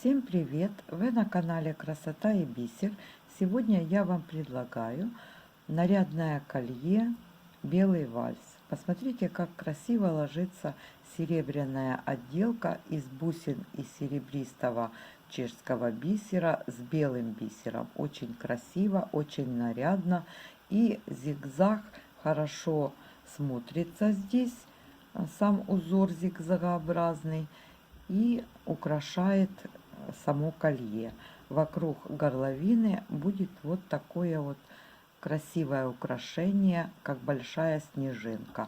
Всем привет! Вы на канале Красота и Бисер. Сегодня я вам предлагаю нарядное колье белый вальс. Посмотрите, как красиво ложится серебряная отделка из бусин и серебристого чешского бисера с белым бисером. Очень красиво, очень нарядно, и зигзаг хорошо смотрится здесь, сам узор зигзагообразный, и украшает само колье. Вокруг горловины будет вот такое вот красивое украшение, как большая снежинка.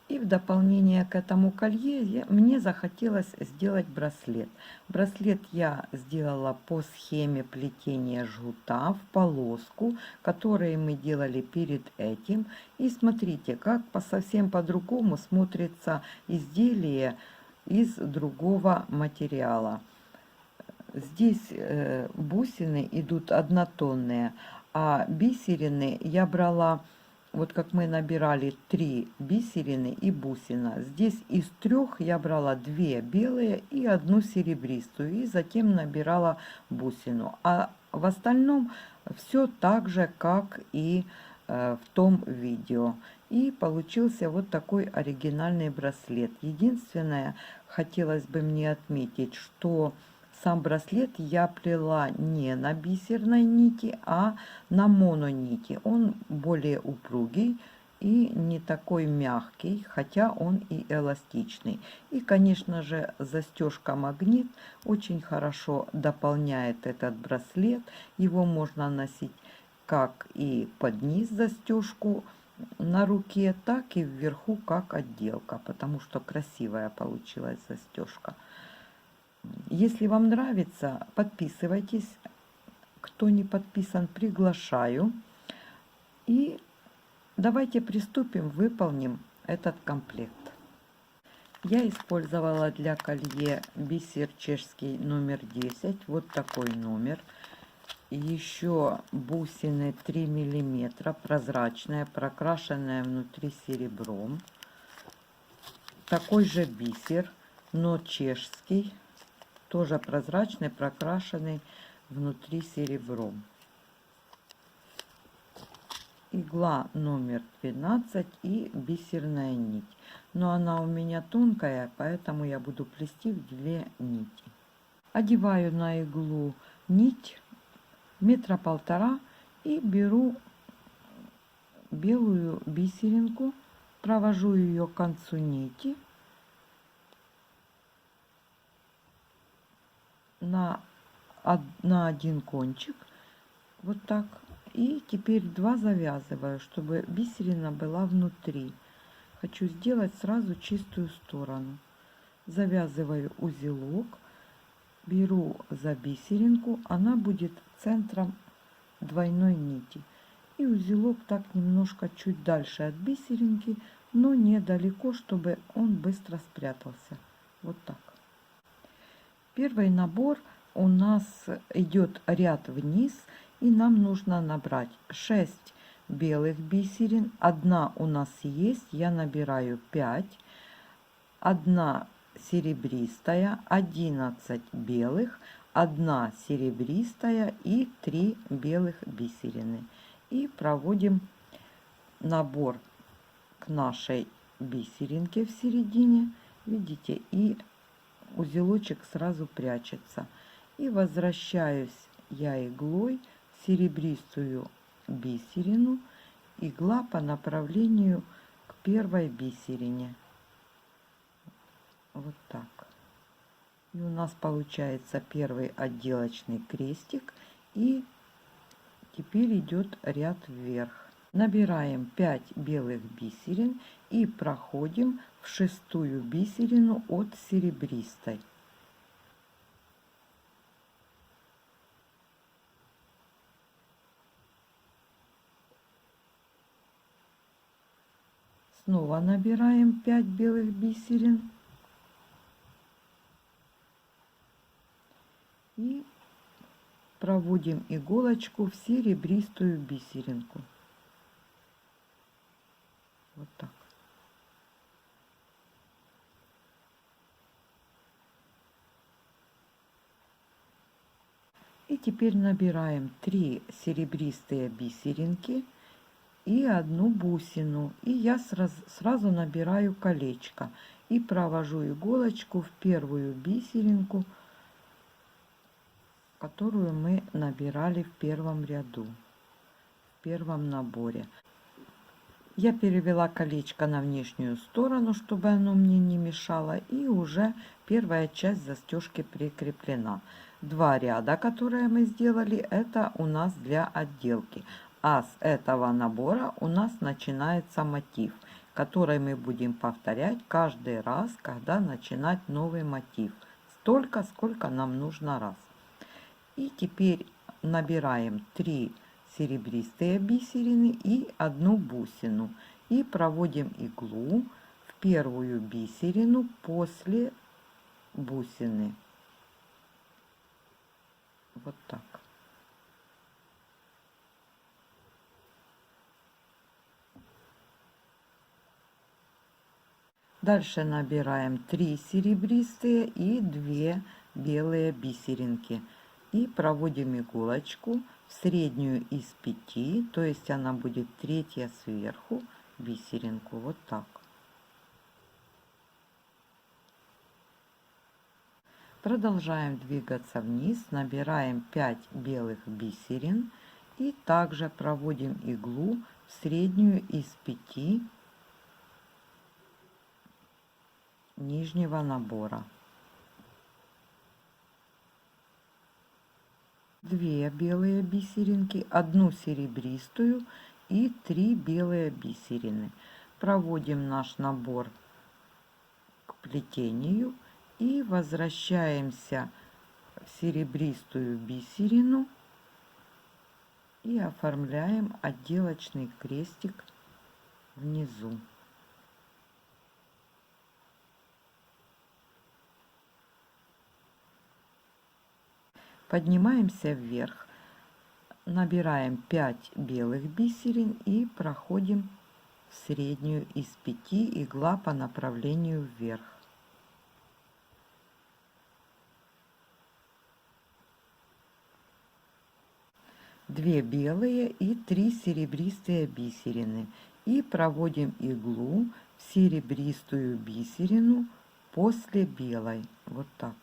И в дополнение к этому колье мне захотелось сделать браслет. Браслет я сделала по схеме плетения жгута в полоску, которые мы делали перед этим. И смотрите, как совсем по-другому смотрится изделие из другого материала. Здесь бусины идут однотонные, а бисерины я брала, вот как мы набирали 3 бисерины и бусина. Здесь из 3 я брала 2 белые и 1 серебристую, и затем набирала бусину. А в остальном все так же, как и в том видео. И получился вот такой оригинальный браслет. Единственное, хотелось бы мне отметить, что сам браслет я плела не на бисерной нити, а на мононити. Он более упругий и не такой мягкий, хотя он и эластичный. И, конечно же, застежка магнит очень хорошо дополняет этот браслет. Его можно носить как и под низ застежку на руке, так и вверху как отделка, потому что красивая получилась застежка. Если вам нравится, подписывайтесь. Кто не подписан, приглашаю. И давайте приступим, выполним этот комплект. Я использовала для колье бисер чешский номер 10. Вот такой номер. Еще бусины 3 миллиметра, прозрачная, прокрашенная внутри серебром. Такой же бисер, но чешский, тоже прозрачный, прокрашенный внутри серебром. Игла номер 12 и бисерная нить. Но она у меня тонкая, поэтому я буду плести в 2 нити. Одеваю на иглу нить 1,5 метра и беру белую бисеринку, провожу ее к концу нити на один кончик, вот так, и теперь 2 завязываю, чтобы бисерина была внутри. Хочу сделать сразу чистую сторону. Завязываю узелок, беру за бисеринку, она будет центром двойной нити, и узелок так немножко чуть дальше от бисеринки, но недалеко, чтобы он быстро спрятался. Вот так. Первый набор у нас идет ряд вниз, и нам нужно набрать 6 белых бисерин. Одна у нас есть, я набираю 5, 1 серебристая, 11 белых, 1 серебристая и 3 белых бисерины. И проводим набор к нашей бисеринке в середине, видите, и узелочек сразу прячется. И возвращаюсь я иглой в серебристую бисерину, игла по направлению к первой бисерине. Вот так. И у нас получается первый отделочный крестик, и теперь идет ряд вверх. Набираем 5 белых бисерин и проходим в 6-ю бисерину от серебристой. Снова набираем 5 белых бисерин и проводим иголочку в серебристую бисеринку. Вот так. И теперь набираем 3 серебристые бисеринки и одну бусину. И я сразу набираю колечко и провожу иголочку в первую бисеринку, которую мы набирали в первом ряду, в первом наборе. Я перевела колечко на внешнюю сторону, чтобы оно мне не мешало, и уже первая часть застежки прикреплена. 2 ряда, которые мы сделали, это у нас для отделки. А с этого набора у нас начинается мотив, который мы будем повторять каждый раз, когда начинать новый мотив. Столько, сколько нам нужно раз. И теперь набираем 3 серебристые бисерины и одну бусину. И проводим иглу в первую бисерину после бусины. Вот так. Дальше набираем 3 серебристые и 2 белые бисеринки. И проводим иголочку в среднюю из 5, то есть она будет третья сверху, бисеринку, вот так. Продолжаем двигаться вниз, набираем 5 белых бисерин и также проводим иглу в среднюю из 5 нижнего набора. 2 белые бисеринки, одну серебристую и 3 белые бисерины. Проводим наш набор к плетению и возвращаемся в серебристую бисерину и оформляем отделочный крестик внизу. Поднимаемся вверх, набираем 5 белых бисерин и проходим в среднюю из 5, игла по направлению вверх. Две белые и 3 серебристые бисерины и проводим иглу в серебристую бисерину после белой, вот так.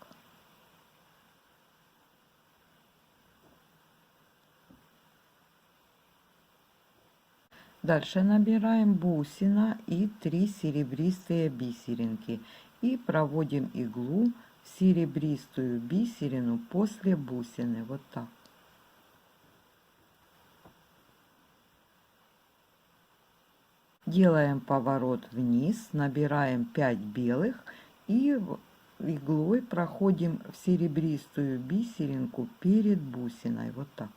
Дальше набираем бусина и 3 серебристые бисеринки и проводим иглу в серебристую бисерину после бусины, вот так. Делаем поворот вниз, набираем 5 белых и иглой проходим в серебристую бисеринку перед бусиной, вот так.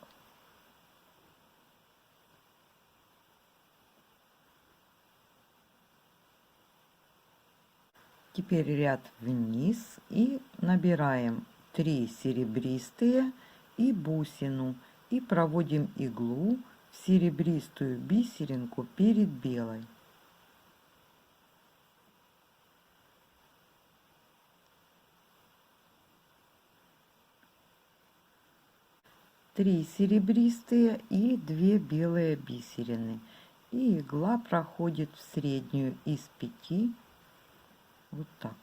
Теперь ряд вниз и набираем 3 серебристые и бусину и проводим иглу в серебристую бисеринку перед белой. Три серебристые и 2 белые бисерины. И игла проходит в среднюю из 5. Вот так.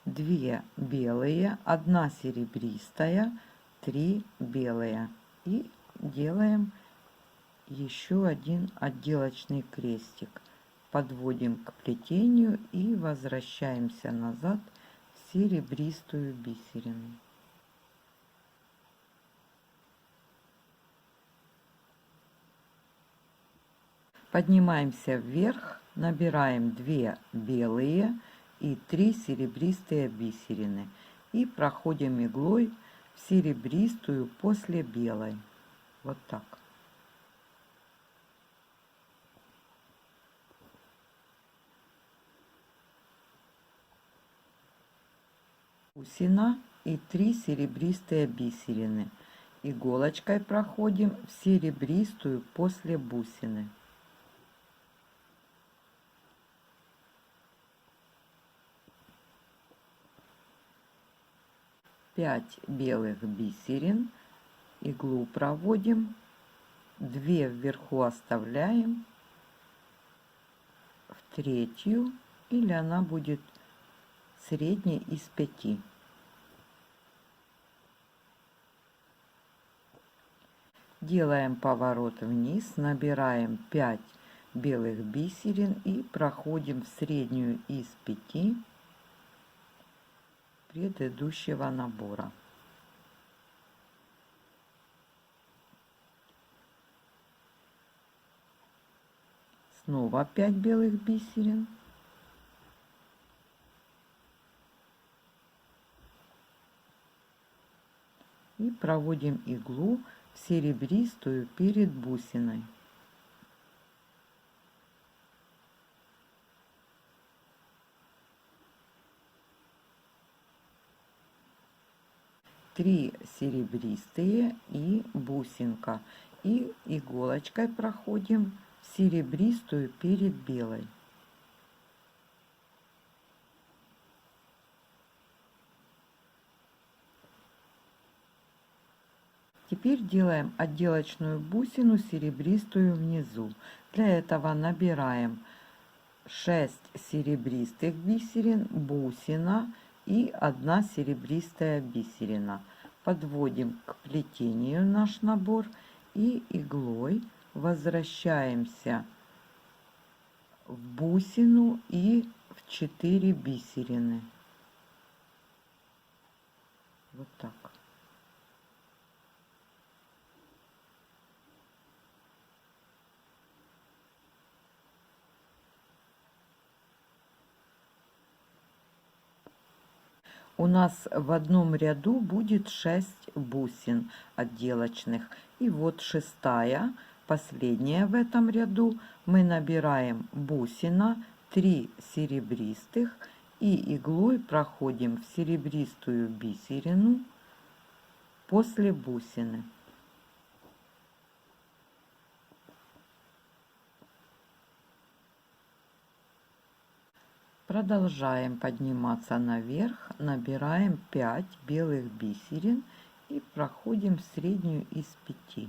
Две белые, одна серебристая, 3 белые. И делаем еще один отделочный крестик. Подводим к плетению и возвращаемся назад в серебристую бисерину. Поднимаемся вверх, набираем 2 белые и 3 серебристые бисерины и проходим иглой в серебристую после белой. Вот так. Бусина и 3 серебристые бисерины. Иголочкой проходим в серебристую после бусины. 5 белых бисерин, иглу проводим, 2 вверху оставляем, в третью, или она будет средней из 5. Делаем поворот вниз, набираем 5 белых бисерин и проходим в среднюю из 5 предыдущего набора. Снова 5 белых бисерин. И проводим иглу в серебристую перед бусиной. Три серебристые и бусинка. И иголочкой проходим в серебристую перед белой. Теперь делаем отделочную бусину серебристую внизу. Для этого набираем 6 серебристых бисерин, бусина и 1 серебристая бисерина. Подводим к плетению наш набор и иглой возвращаемся в бусину и в 4 бисерины. Вот так. У нас в одном ряду будет 6 бусин отделочных. И вот шестая, последняя в этом ряду, мы набираем бусина, 3 серебристых и иглой проходим в серебристую бисерину после бусины. Продолжаем подниматься наверх, набираем 5 белых бисерин и проходим в среднюю из 5.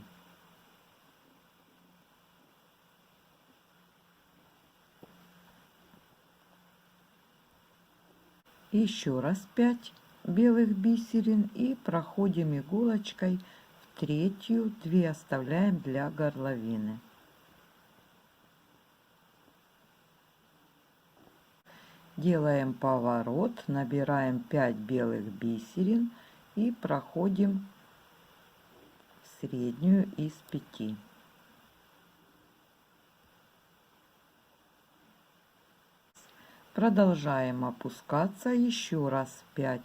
Еще раз 5 белых бисерин и проходим иголочкой в третью, 2 оставляем для горловины. Делаем поворот, набираем 5 белых бисерин и проходим в среднюю из 5. Продолжаем опускаться, еще раз 5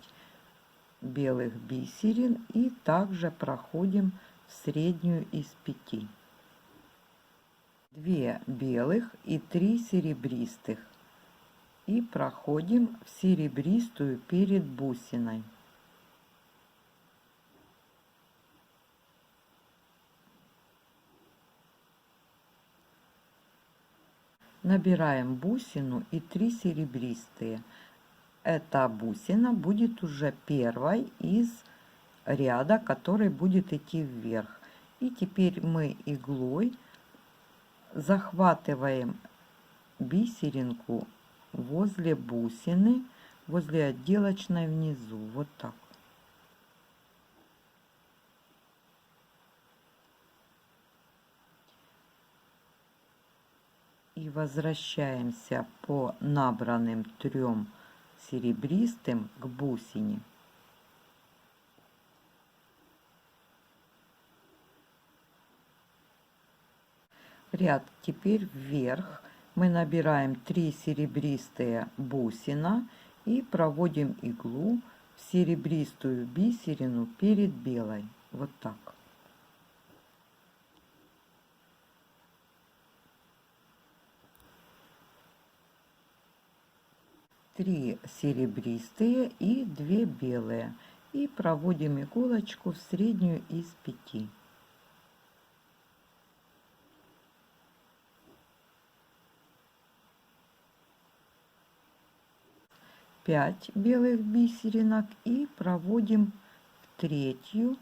белых бисерин и также проходим в среднюю из 5. 2 белых и 3 серебристых. И проходим в серебристую перед бусиной. Набираем бусину и 3 серебристые. Эта бусина будет уже первой из ряда, который будет идти вверх. И теперь мы иглой захватываем бисеринку возле бусины, возле отделочной внизу, вот так. И возвращаемся по набранным 3 серебристым к бусине. Ряд теперь вверх. Мы набираем 3 серебристые бусина и проводим иглу в серебристую бисерину перед белой. Вот так. Три серебристые и 2 белые. И проводим иголочку в среднюю из 5. 5 белых бисеринок и проводим третью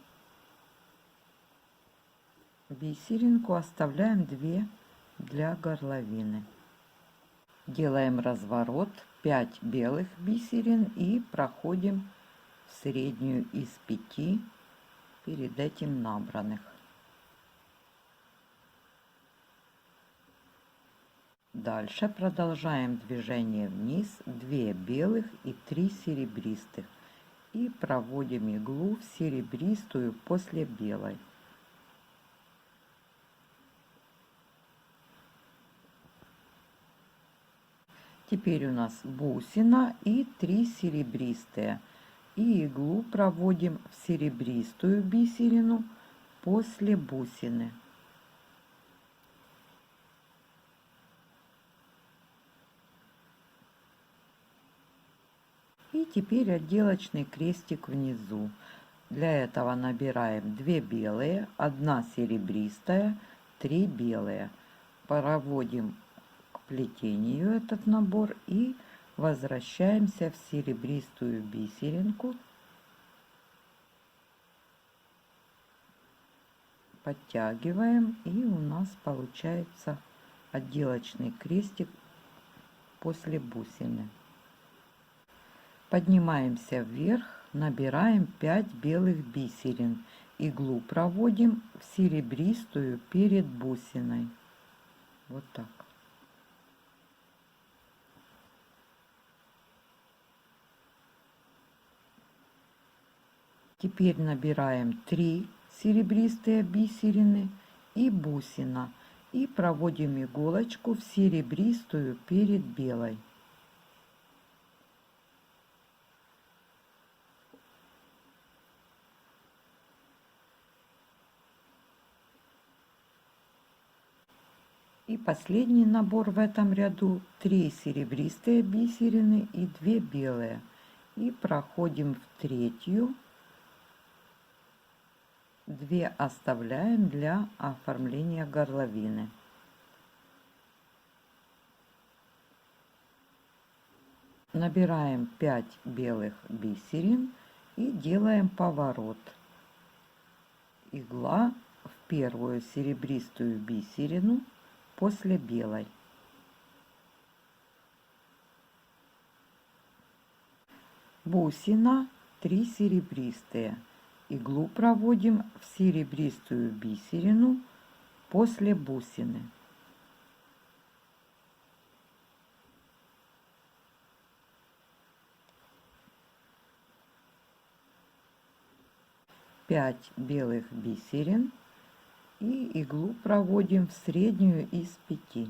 бисеринку оставляем 2 для горловины. Делаем разворот, 5 белых бисерин и проходим в среднюю из 5 перед этим набранных. Дальше продолжаем движение вниз, 2 белых и 3 серебристых, и проводим иглу в серебристую после белой. Теперь у нас бусина и 3 серебристые, и иглу проводим в серебристую бисерину после бусины. И теперь отделочный крестик внизу. Для этого набираем 2 белые, 1 серебристая, 3 белые. Проводим к плетению этот набор и возвращаемся в серебристую бисеринку. Подтягиваем, и у нас получается отделочный крестик после бусины. Поднимаемся вверх, набираем 5 белых бисерин, иглу проводим в серебристую перед бусиной. Вот так. Теперь набираем 3 серебристые бисерины и бусина, и проводим иголочку в серебристую перед белой. И последний набор в этом ряду: 3 серебристые бисерины и 2 белые. И проходим в третью, 2 оставляем для оформления горловины. Набираем 5 белых бисерин и делаем поворот. Игла в первую серебристую бисерину после белой. Бусина, 3 серебристые. Иглу проводим в серебристую бисерину после бусины. Пять белых бисерин и иглу проводим в среднюю из 5.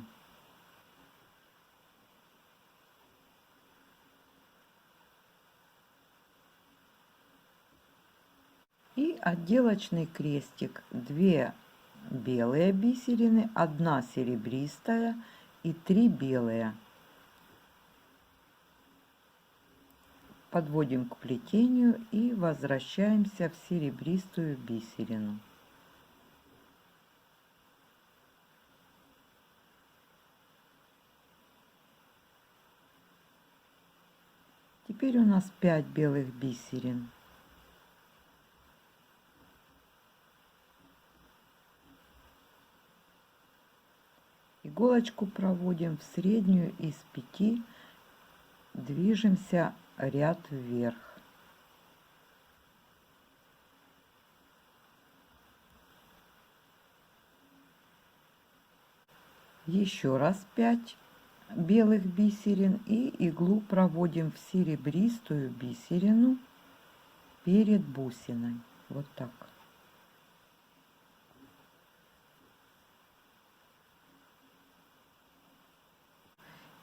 И отделочный крестик: 2 белые бисерины, 1 серебристая и 3 белые. Подводим к плетению и возвращаемся в серебристую бисерину. Теперь у нас 5 белых бисерин. Иголочку проводим в среднюю из 5, движемся ряд вверх. Еще раз 5 белых бисерин и иглу проводим в серебристую бисерину перед бусиной. Вот так.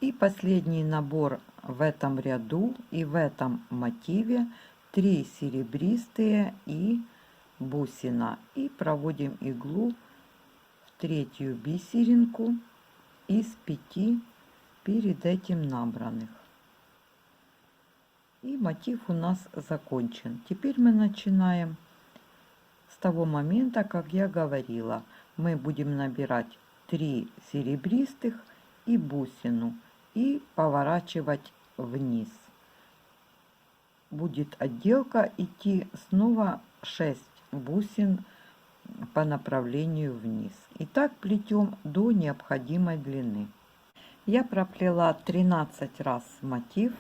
И последний набор в этом ряду и в этом мотиве: 3 серебристые и бусина. И проводим иглу в третью бисеринку из 5 перед этим набранных. И мотив у нас закончен. Теперь мы начинаем с того момента, как я говорила. Мы будем набирать 3 серебристых и бусину и поворачивать вниз. Будет отделка идти снова 6 бусин по направлению вниз. И так плетем до необходимой длины. Я проплела 13 раз мотив.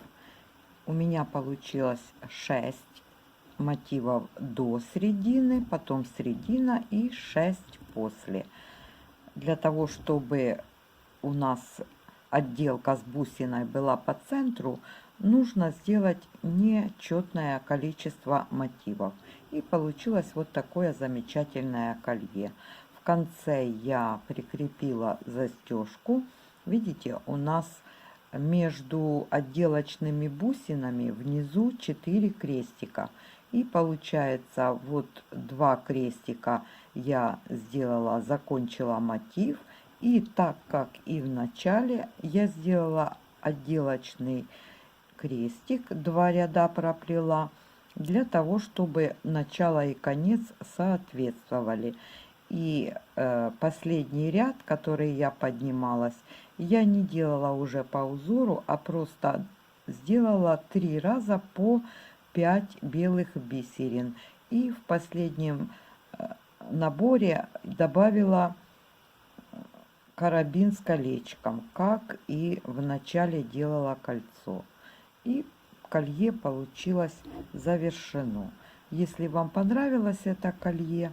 У меня получилось 6 мотивов до середины, потом середина и 6 после. Для того, чтобы у нас отделка с бусиной была по центру, нужно сделать нечетное количество мотивов. И получилось вот такое замечательное колье. В конце я прикрепила застежку. Видите, у нас между отделочными бусинами внизу 4 крестика. И получается вот 2 крестика я сделала, закончила мотив. И так как и в начале я сделала отделочный крестик, 2 ряда проплела, для того, чтобы начало и конец соответствовали. И последний ряд, который я поднималась, я не делала уже по узору, а просто сделала 3 раза по 5 белых бисерин. И в последнем наборе добавила карабин с колечком, как и в начале делала кольцо. И колье получилось завершено. Если вам понравилось это колье,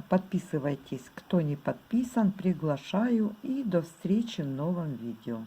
подписывайтесь, кто не подписан, приглашаю, и до встречи в новом видео.